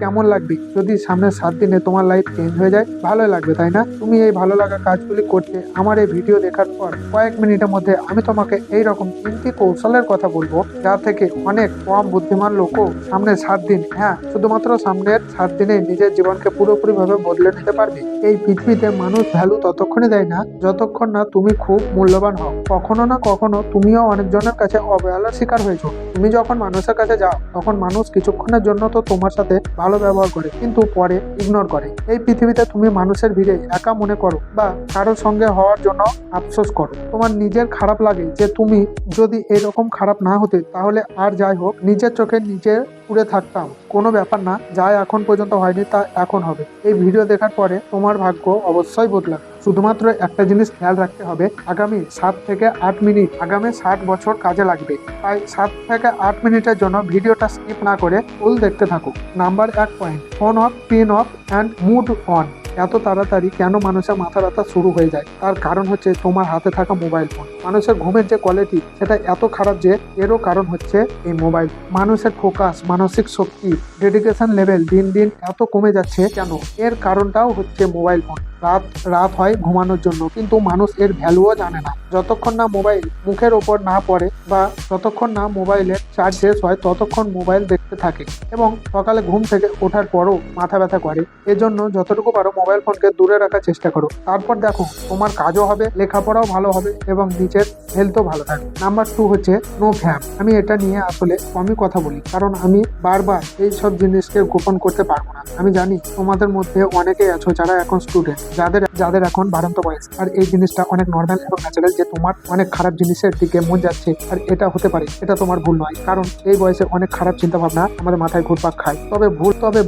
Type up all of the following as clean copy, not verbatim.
কেমন লাগবে যদি সামনের 7 দিনে তোমার লাইফ চেঞ্জ হয়ে যায়? ভালোই লাগবে, তাই না? তুমি এই ভালো লাগা কাজগুলি করতে আমার এই ভিডিও দেখার পর কয়েক মিনিটের মধ্যে আমি তোমাকে এইরকম 3টি কৌশলের কথা বলবো, যা থেকে অনেক কম বুদ্ধিমান লোকও সামনের 7 দিন, হ্যাঁ শুধুমাত্র সামনের 7 দিনে নিজের জীবনকে পুরোপুরি ভাবে বদলে নিতে পারবে। এই পৃথিবীতে মানুষ ভ্যালু ততক্ষণই দেয় না যতক্ষণ না তুমি খুব মূল্যবান হও। কখনো না কখনো তুমিও অনেকজনের কাছে অবহেলার শিকার হয়েছো। তুমি যখন মানুষের কাছে যাও তখন মানুষ কিছুক্ষণের জন্য তো তোমার সাথে ভালো ব্যবহার করে, কিন্তু পরে ইগনোর করে। এই পৃথিবীতে তুমি মানুষের ভিড়ে একা মনে করো বা কারোর সঙ্গে হওয়ার জন্য আফসোস করো। তোমার নিজের খারাপ লাগে যে তুমি যদি এরকম খারাপ না হতে তাহলে আর যাই হোক নিজের চোখে নিজে পুড়ে থাকতাম, কোনো ব্যাপার না, যা এখন পর্যন্ত হয়নি তা এখন হবে। এই ভিডিও দেখার পরে তোমার ভাগ্য অবশ্যই বদলাবে। শুধুমাত্র একটা জিনিস খেয়াল রাখতে হবে, আগামী 7 থেকে 8 মিনিট আগামী 60 বছর কাজে লাগবে। তাই 7 থেকে 8 মিনিটের জন্য ভিডিওটা স্কিপ না করে ফুল দেখতে থাকো। Number 1 point, phone off, pin off and mood on. এত তাড়াতাড়ি কেন মানুষের মাথা ব্যথা শুরু হয়ে যায়? তার কারণ হচ্ছে তোমার হাতে থাকা মোবাইল ফোন। মানুষের ঘুমের যে কোয়ালিটি সেটা এত খারাপ যে এরও কারণ হচ্ছে এই মোবাইল। মানুষের ফোকাস, মানসিক শক্তি, ডেডিকেশন লেভেল দিন দিন এত কমে যাচ্ছে কেন? এর কারণটাও হচ্ছে মোবাইল ফোন। রাত রাত হয় ঘুমানোর জন্য, কিন্তু মানুষ এর ভ্যালুও জানে না। যতক্ষণ না মোবাইল মুখের ওপর না পড়ে বা যতক্ষণ না মোবাইলের চার্জ শেষ হয় ততক্ষণ মোবাইল দেখতে থাকে এবং সকালে ঘুম থেকে ওঠার পরও মাথা ব্যথা করে। এজন্য যতটুকু পারো মোবাইল ফোনকে দূরে রাখার চেষ্টা করো। তারপর দেখো তোমার কাজও হবে, লেখাপড়াও ভালো হবে এবং নিজের হেলথও ভালো থাকবে। নাম্বার 2 হচ্ছে নো ফ্যাম। আমি এটা নিয়ে আসলে কমই কথা বলি, কারণ আমি বারবার এই সব জিনিসকে গোপন করতে পারবো না। আমি জানি তোমাদের মধ্যে অনেকেই আছো যারা এখন স্টুডেন্ট, যাদের এখন বাড়ন্ত বয়স, আর এই জিনিসটা অনেক নর্মাল এবং ন্যাচারাল যে তোমার অনেক খারাপ জিনিসের দিকে মন যাচ্ছে। আর এটা হতে পারে, এটা তোমার ভুল নয়, কারণ এই বয়সে অনেক খারাপ চিন্তা ভাবনা আমাদের মাথায় ঘুরপাক খায়। তবে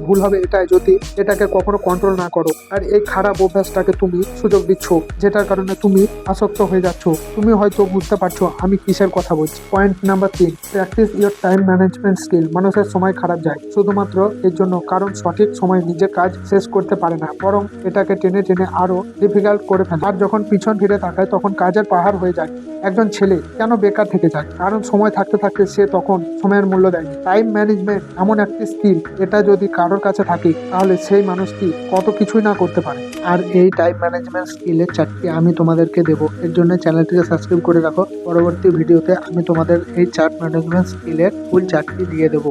ভুল হবে এটাই যদি এটাকে কখনো কন্ট্রোল না করো আর এই খারাপ অভ্যাসটাকে তুমি সুযোগ দিচ্ছ, যেটার কারণে তুমি আসক্ত হয়ে যাচ্ছ। তুমি হয়তো বুঝতে পারছো আমি কিসের কথা বলছি। Point number 3, practice your time management skill. মানুষের সময় খারাপ যায় শুধুমাত্র এর জন্য কারণ সঠিক সময় নিজের কাজ শেষ করতে পারে না, বরং এটাকে টেনে টেনে আরো ডিফিকাল্ট করে ফেলে। আর যখন পিছন ফিরে তাকায় তখন কাজের পাহাড় হয়ে যায়। একজন ছেলে কেন বেকার থেকে যায়? কারণ সময় থাকতে থাকতে সে তখন সময়ের মূল্য দেয়নি। টাইম ম্যানেজমেন্ট এমন একটি স্কিল, এটা যদি কারোর কাছে থাকে তাহলে সেই মানুষটি কত কিছুই না করতে পারে। আর এই টাইম ম্যানেজমেন্ট স্কিলের 4টি আমি তোমাদেরকে দেবো, এর জন্য চ্যানেলটিকে সাবস্ক্রাইব করে রাখো। পরবর্তী ভিডিওতে আমি তোমাদের এই চার্ট ম্যানেজমেন্ট স্কিলের ফুল 4টি দিয়ে দেবো।